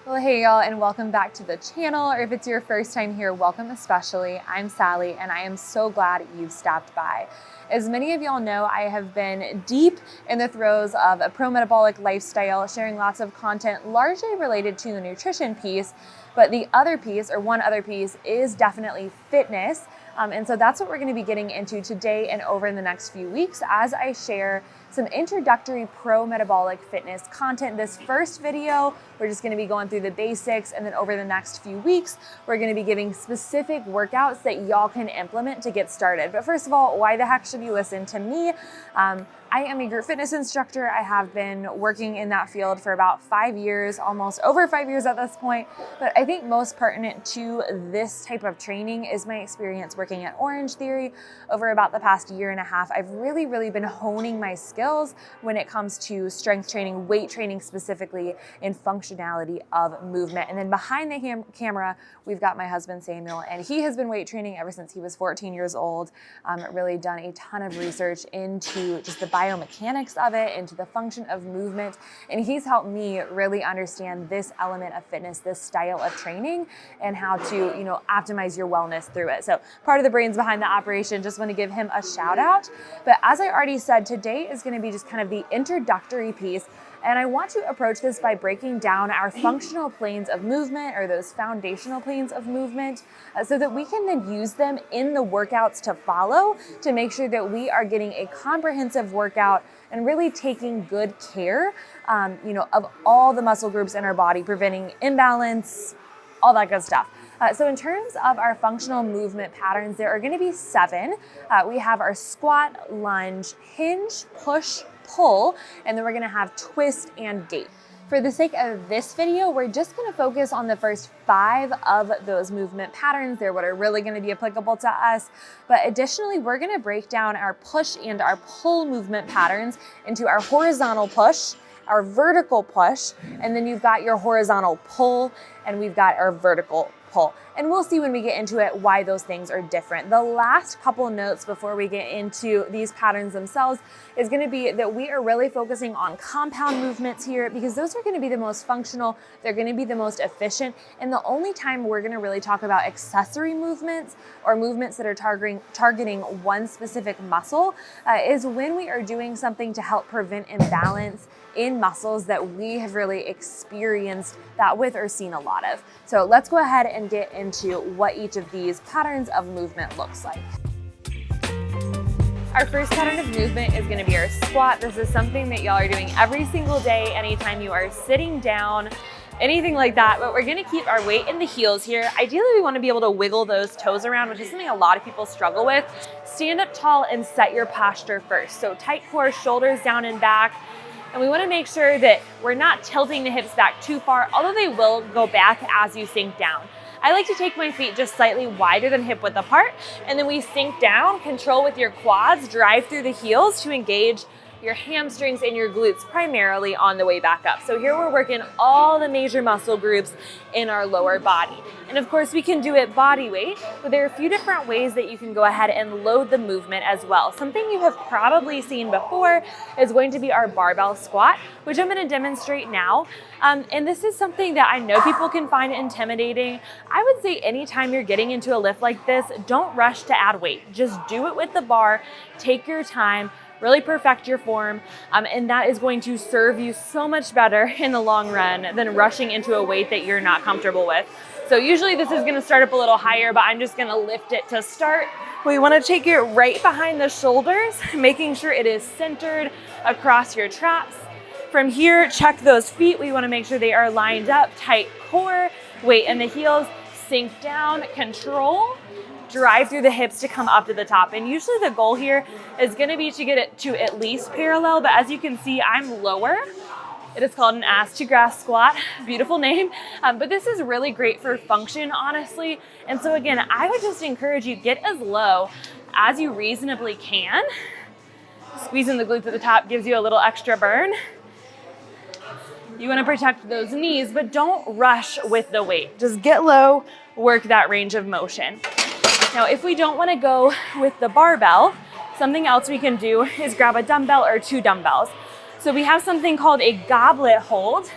Well, hey y'all, and welcome back to the channel, or if it's your first time here, welcome especially. I'm Sally, and I am so glad you've stopped by. As many of y'all know, I have been deep in the throes of a pro-metabolic lifestyle, sharing lots of content largely related to the nutrition piece, but the other piece, or one other piece, is definitely fitness. And so that's what we're gonna be getting into today and over in the next few weeks as I share some introductory pro-metabolic fitness content. This first video, we're just gonna be going through the basics, and then over the next few weeks, we're gonna be giving specific workouts that y'all can implement to get started. But first of all, why the heck should you listen to me? I am a group fitness instructor. I have been working in that field for about 5 years, almost over 5 years at this point. But I think most pertinent to this type of training is my experience working at Orange Theory over about the past year and a half. I've really been honing my skills when it comes to strength training, weight training specifically, and functionality of movement. And then behind the camera, we've got my husband Samuel, and he has been weight training ever since he was 14 years old. Really done a ton of research into just the biomechanics of it, into the function of movement, and he's helped me really understand this element of fitness, this style of training, and how to, optimize your wellness through it. So part of the brains behind the operation, just want to give him a shout out. But as I already said, today is going to be just kind of the introductory piece. And I want to approach this by breaking down our functional planes of movement, or those foundational planes of movement, so that we can then use them in the workouts to follow to make sure that we are getting a comprehensive workout and really taking good care, of all the muscle groups in our body, preventing imbalance, all that good stuff. So in terms of our functional movement patterns, there are going to be 7. We have our squat, lunge, hinge, push, pull, and then we're gonna have twist and gate. For the sake of this video, we're just gonna focus on the first 5 of those movement patterns. They're what are really gonna be applicable to us. But additionally, we're gonna break down our push and our pull movement patterns into our horizontal push, our vertical push, and then you've got your horizontal pull, and we've got our vertical pull. And we'll see when we get into it why those things are different. The last couple notes before we get into these patterns themselves is going to be that we are really focusing on compound movements here, because those are going to be the most functional, they're going to be the most efficient, and the only time we're going to really talk about accessory movements or movements that are targeting one specific muscle is when we are doing something to help prevent imbalance in muscles that we have really experienced that with or seen a lot of. So let's go ahead and get into what each of these patterns of movement looks like. Our first pattern of movement is going to be our squat. This is something that y'all are doing every single day, anytime you are sitting down, anything like that. But we're going to keep our weight in the heels here. Ideally, we want to be able to wiggle those toes around, which is something a lot of people struggle with. Stand up tall and set your posture first. So tight core, shoulders down and back. And we want to make sure that we're not tilting the hips back too far, although they will go back as you sink down. I like to take my feet just slightly wider than hip width apart, and then we sink down, control with your quads, drive through the heels to engage your hamstrings and your glutes primarily on the way back up. So here we're working all the major muscle groups in our lower body. And of course we can do it body weight, but there are a few different ways that you can go ahead and load the movement as well. Something you have probably seen before is going to be our barbell squat, which I'm going to demonstrate now. And this is something that I know people can find intimidating. I would say anytime you're getting into a lift like this, don't rush to add weight. Just do it with the bar, take your time, really perfect your form, and that is going to serve you so much better in the long run than rushing into a weight that you're not comfortable with. So usually this is gonna start up a little higher, but I'm just gonna lift it to start. We wanna take it right behind the shoulders, making sure it is centered across your traps. From here, check those feet. We wanna make sure they are lined up, tight core, weight in the heels, sink down, control, drive through the hips to come up to the top. And usually the goal here is going to be to get it to at least parallel, but as you can see, I'm lower. It is called an ass to grass squat, beautiful name. But this is really great for function, honestly. And so again, I would just encourage you, get as low as you reasonably can. Squeezing the glutes at the top gives you a little extra burn. You want to protect those knees, but don't rush with the weight. Just get low, work that range of motion. Now, if we don't want to go with the barbell, something else we can do is grab a dumbbell or 2 dumbbells. So we have something called a goblet hold.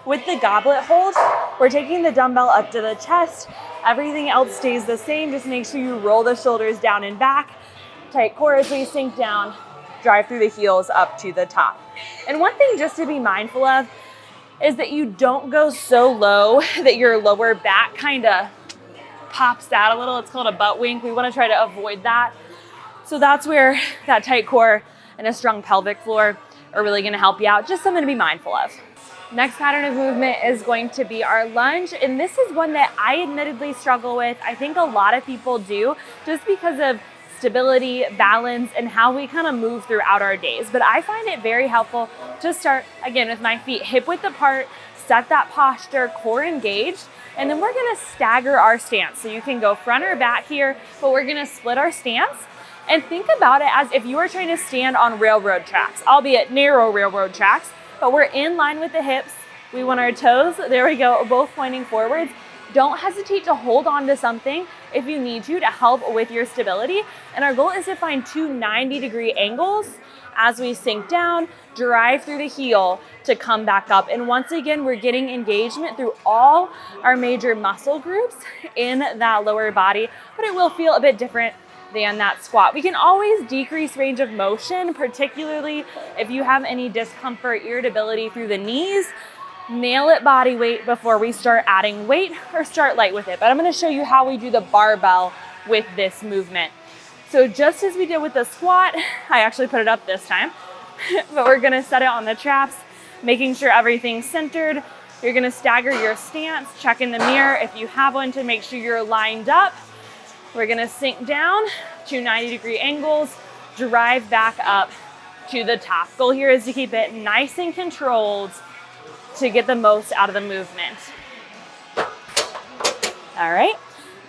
With the goblet hold, we're We're taking the dumbbell up to the chest. Everything else stays the same. Just make sure you roll the shoulders down and back. Tight core as we sink down. Drive through the heels up to the top. And one thing just to be mindful of is that you don't go so low that your lower back kind of pops out a little. It's called a butt wink. We want to try to avoid that. So that's where that tight core and a strong pelvic floor are really going to help you out. Just something to be mindful of. Next pattern of movement is going to be our lunge. And this is one that I admittedly struggle with. I think a lot of people do just because of stability, balance, and how we kind of move throughout our days. But I find it very helpful to start, again, with my feet hip width apart, set that posture, core engaged, and then we're gonna stagger our stance. So you can go front or back here, but we're gonna split our stance and think about it as if you were trying to stand on railroad tracks, albeit narrow railroad tracks, but we're in line with the hips. We want our toes, there we go, both pointing forwards. Don't hesitate to hold on to something if you need to help with your stability. And our goal is to find two 90-degree angles as we sink down, drive through the heel to come back up. And once again, we're getting engagement through all our major muscle groups in that lower body, but it will feel a bit different than that squat. We can always decrease range of motion, particularly if you have any discomfort, irritability through the knees. Nail it body weight before we start adding weight or start light with it. But I'm going to show you how we do the barbell with this movement. So just as we did with the squat, I actually put it up this time, but we're going to set it on the traps, making sure everything's centered. You're going to stagger your stance, check in the mirror if you have one to make sure you're lined up. We're going to sink down to 90-degree angles, drive back up to the top. Goal here is to keep it nice and controlled to get the most out of the movement. All right.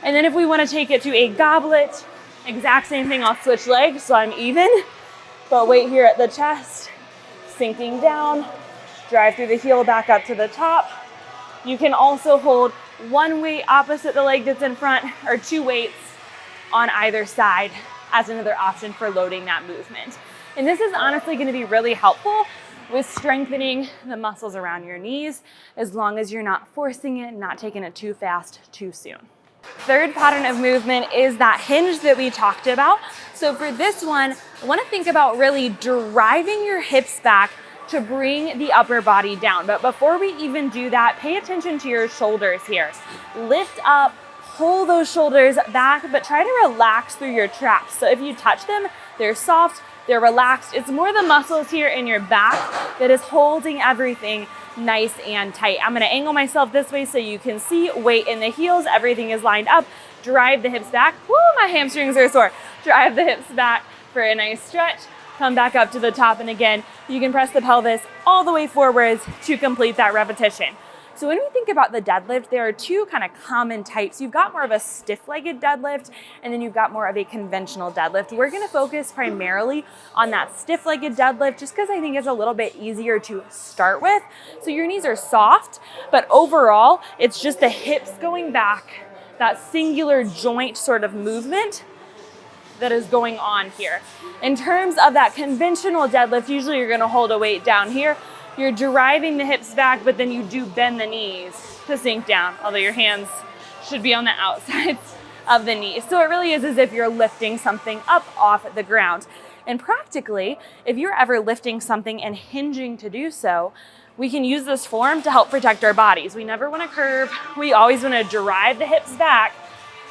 And then if we want to take it to a goblet, exact same thing, I'll switch legs so I'm even, but weight here at the chest, sinking down, drive through the heel back up to the top. You can also hold one weight opposite the leg that's in front or two weights on either side as another option for loading that movement. And this is honestly going to be really helpful with strengthening the muscles around your knees, as long as you're not forcing it, not taking it too fast, too soon. Third pattern of movement is that hinge that we talked about. So for this one, I want to think about really driving your hips back to bring the upper body down. But before we even do that, pay attention to your shoulders here. Lift up, pull those shoulders back, but try to relax through your traps. So if you touch them, they're soft, they're relaxed. It's more the muscles here in your back that is holding everything nice and tight. I'm gonna angle myself this way so you can see, weight in the heels, everything is lined up. Drive the hips back. Woo, my hamstrings are sore. Drive the hips back for a nice stretch. Come back up to the top, and again, you can press the pelvis all the way forwards to complete that repetition. So when we think about the deadlift, there are two kind of common types. You've got more of a stiff-legged deadlift, and then you've got more of a conventional deadlift. We're gonna focus primarily on that stiff-legged deadlift just because I think it's a little bit easier to start with. So your knees are soft, but overall, it's just the hips going back, that singular joint sort of movement that is going on here. In terms of that conventional deadlift, usually you're gonna hold a weight down here. You're driving the hips back, but then you do bend the knees to sink down, although your hands should be on the outsides of the knees. So it really is as if you're lifting something up off the ground. And practically, if you're ever lifting something and hinging to do so, we can use this form to help protect our bodies. We never want to curve. We always want to drive the hips back,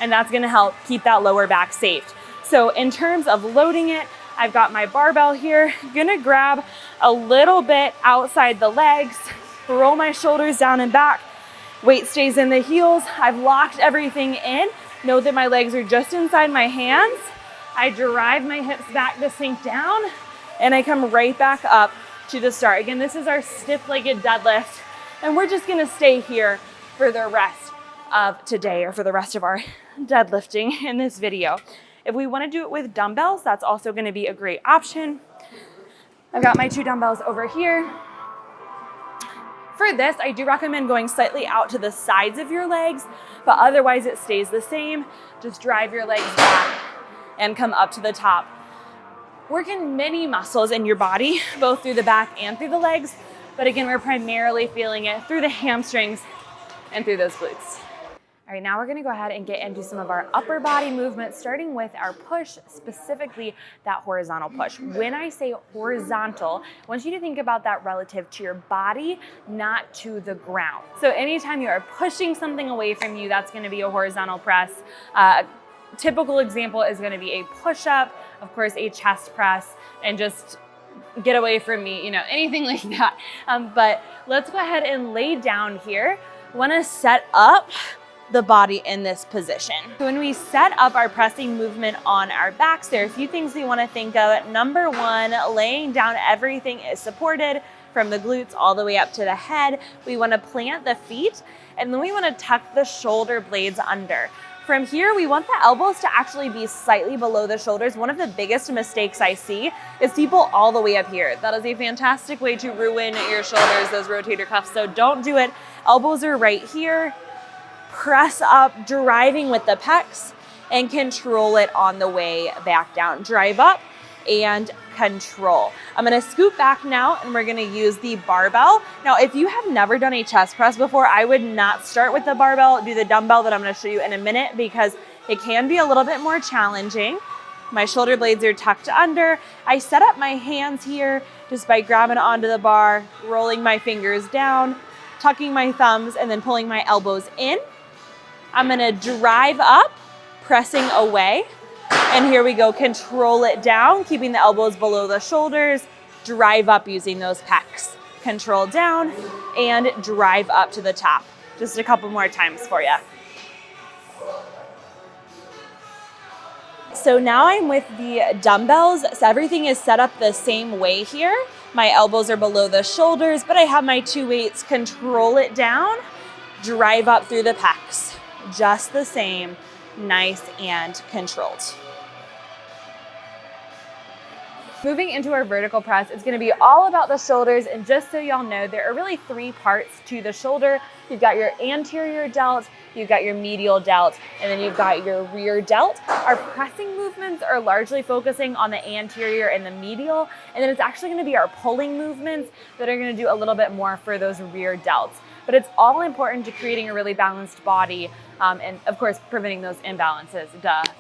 and that's going to help keep that lower back safe. So in terms of loading it, I've got my barbell here. I'm gonna grab a little bit outside the legs, roll my shoulders down and back. Weight stays in the heels. I've locked everything in. Note that my legs are just inside my hands. I drive my hips back to sink down, and I come right back up to the start. Again, this is our stiff-legged deadlift, and we're just gonna stay here for the rest of today, or for the rest of our deadlifting in this video. If we want to do it with dumbbells, that's also going to be a great option. I've got my two dumbbells over here. For this, I do recommend going slightly out to the sides of your legs, but otherwise it stays the same. Just drive your legs back and come up to the top. Working many muscles in your body, both through the back and through the legs, but again, we're primarily feeling it through the hamstrings and through those glutes. All right, now we're gonna go ahead and get into some of our upper body movements, starting with our push, specifically that horizontal push. When I say horizontal, I want you to think about that relative to your body, not to the ground. So anytime you are pushing something away from you, that's gonna be a horizontal press. Typical example is gonna be a push-up, of course, a chest press, and just get away from me, you know, anything like that. But let's go ahead and lay down here. I wanna set up the body in this position. So when we set up our pressing movement on our backs, there are a few things we want to think of. Number one, laying down, everything is supported from the glutes all the way up to the head. We want to plant the feet, and then we want to tuck the shoulder blades under. From here, we want the elbows to actually be slightly below the shoulders. One of the biggest mistakes I see is people all the way up here. That is a fantastic way to ruin your shoulders, those rotator cuffs, so don't do it. Elbows are right here. Press up, driving with the pecs, and control it on the way back down. Drive up and control. I'm gonna scoot back now, and we're gonna use the barbell. Now, if you have never done a chest press before, I would not start with the barbell. Do the dumbbell that I'm gonna show you in a minute, because it can be a little bit more challenging. My shoulder blades are tucked under. I set up my hands here just by grabbing onto the bar, rolling my fingers down, tucking my thumbs, and then pulling my elbows in. I'm gonna drive up, pressing away, and here we go, control it down, keeping the elbows below the shoulders, drive up using those pecs. Control down, and drive up to the top. Just a couple more times for you. So now I'm with the dumbbells, so everything is set up the same way here. My elbows are below the shoulders, but I have my two weights, control it down, drive up through the pecs. Just the same, nice and controlled. Moving into our vertical press, it's gonna be all about the shoulders, and just so y'all know, there are really three parts to the shoulder. You've got your anterior delt, you've got your medial delt, and then you've got your rear delt. Our pressing movements are largely focusing on the anterior and the medial, and then it's actually gonna be our pulling movements that are gonna do a little bit more for those rear delts. But it's all important to creating a really balanced body, and of course, preventing those imbalances,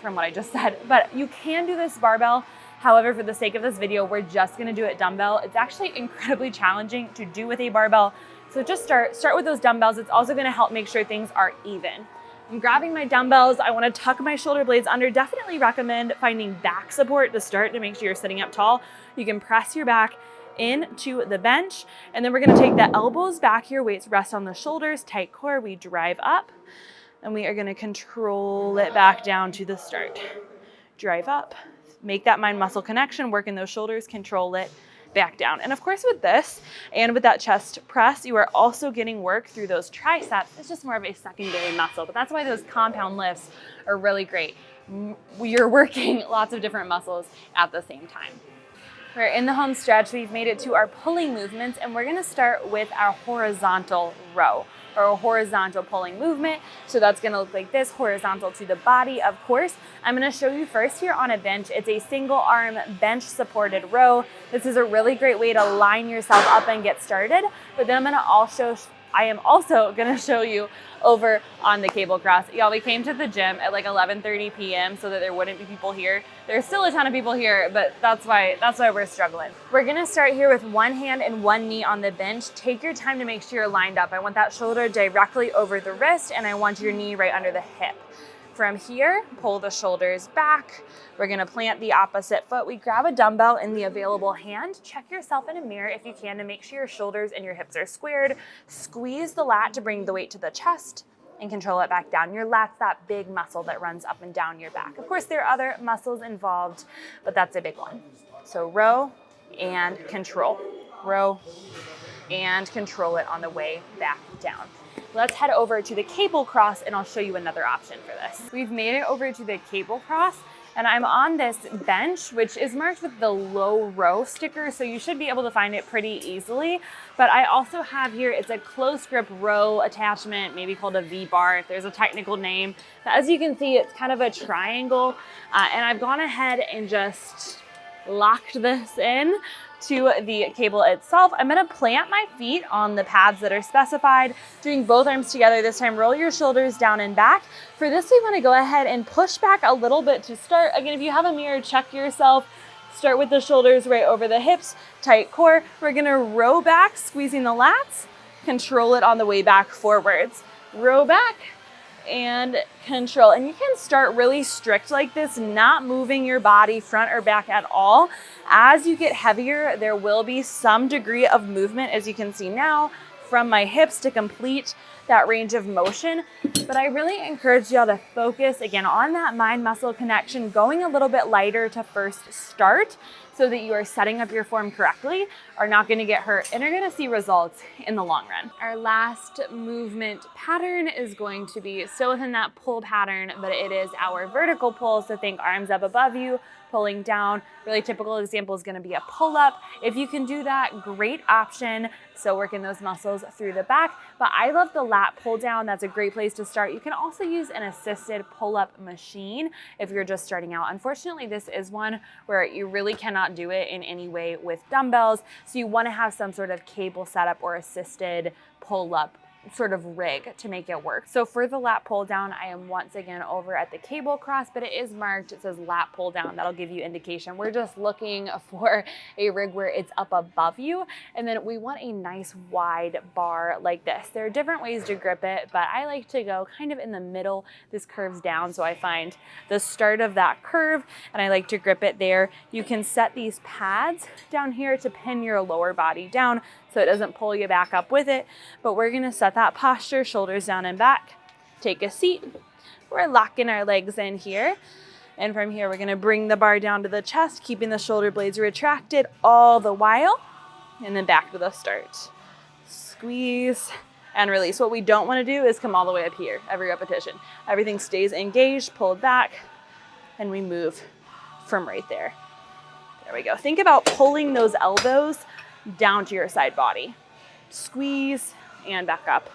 from what I just said. But you can do this barbell. However, for the sake of this video, we're just gonna do it dumbbell. It's actually incredibly challenging to do with a barbell. So just start with those dumbbells. It's also gonna help make sure things are even. I'm grabbing my dumbbells. I wanna tuck my shoulder blades under. Definitely recommend finding back support to start to make sure you're sitting up tall. You can press your back into the bench, and then we're gonna take the elbows back here, weights rest on the shoulders, tight core, we drive up, and we are gonna control it back down to the start. Drive up, make that mind-muscle connection, work in those shoulders, control it back down. And of course with this, and with that chest press, you are also getting work through those triceps. It's just more of a secondary muscle, but that's why those compound lifts are really great. You're working lots of different muscles at the same time. We're in the home stretch. We've made it to our pulling movements, and we're gonna start with our horizontal row, or a horizontal pulling movement. So that's gonna look like this, horizontal to the body, of course. I'm gonna show you first here on a bench. It's a single arm bench supported row. This is a really great way to line yourself up and get started. But then I am also gonna show you over on the cable cross. Y'all, we came to the gym at like 11:30 p.m. so that there wouldn't be people here. There's still a ton of people here, but that's why we're struggling. We're gonna start here with one hand and one knee on the bench. Take your time to make sure you're lined up. I want that shoulder directly over the wrist, and I want your knee right under the hip. From here, pull the shoulders back. We're gonna plant the opposite foot. We grab a dumbbell in the available hand. Check yourself in a mirror if you can to make sure your shoulders and your hips are squared. Squeeze the lat to bring the weight to the chest and control it back down. Your lat's that big muscle that runs up and down your back. Of course, there are other muscles involved, but that's a big one. So row and control. Row and control it on the way back down. Let's head over to the cable cross, and I'll show you another option for this. We've made it over to the cable cross, and I'm on this bench, which is marked with the low row sticker, so you should be able to find it pretty easily. But I also have here, it's a close grip row attachment, maybe called a V-bar if there's a technical name. But as you can see, it's kind of a triangle, and I've gone ahead and just locked this in to the cable itself. I'm gonna plant my feet on the pads that are specified, doing both arms together. This time, roll your shoulders down and back. For this, we wanna go ahead and push back a little bit to start. Again, if you have a mirror, check yourself. Start with the shoulders right over the hips, tight core. We're gonna row back, squeezing the lats, control it on the way back forwards. Row back and control. And you can start really strict like this, not moving your body front or back at all. As you get heavier, there will be some degree of movement, as you can see now, from my hips to complete that range of motion. But I really encourage y'all to focus again on that mind-muscle connection, going a little bit lighter to first start so that you are setting up your form correctly, are not gonna get hurt, and are gonna see results in the long run. Our last movement pattern is going to be still within that pull pattern, but it is our vertical pull. So think arms up above you, pulling down. Really typical example is gonna be a pull-up. If you can do that, great option. So working those muscles through the back. But I love the lat pull down. That's a great place to start. You can also use an assisted pull-up machine if you're just starting out. Unfortunately, this is one where you really cannot do it in any way with dumbbells. So you wanna have some sort of cable setup or assisted pull-up sort of rig to make it work. So for the lat pull down, I am once again over at the cable cross, but it is marked, it says lat pull down. That'll give you indication. We're just looking for a rig where it's up above you. And then we want a nice wide bar like this. There are different ways to grip it, but I like to go kind of in the middle. This curves down, so I find the start of that curve and I like to grip it there. You can set these pads down here to pin your lower body down so it doesn't pull you back up with it. But we're gonna set that posture, shoulders down and back. Take a seat. We're locking our legs in here. And from here, we're gonna bring the bar down to the chest, keeping the shoulder blades retracted all the while. And then back to the start. Squeeze and release. What we don't wanna do is come all the way up here, every repetition. Everything stays engaged, pulled back, and we move from right there. There we go. Think about pulling those elbows down to your side body. Squeeze and back up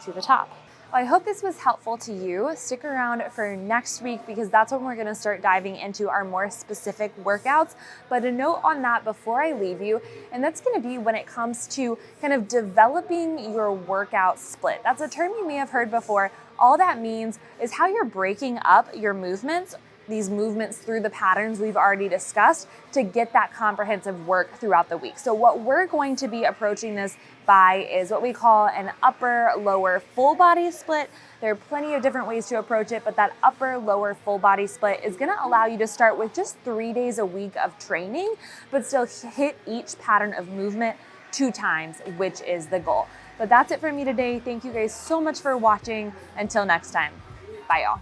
to the top. Well, I hope this was helpful to you. Stick around for next week because that's when we're gonna start diving into our more specific workouts. But a note on that before I leave you, and that's gonna be when it comes to kind of developing your workout split. That's a term you may have heard before. All that means is how you're breaking up your movements, these movements through the patterns we've already discussed to get that comprehensive work throughout the week. So what we're going to be approaching this by is what we call an upper lower full body split. There are plenty of different ways to approach it, but that upper lower full body split is gonna allow you to start with just 3 days a week of training, but still hit each pattern of movement 2 times, which is the goal. But that's it for me today. Thank you guys so much for watching. Until next time, bye y'all.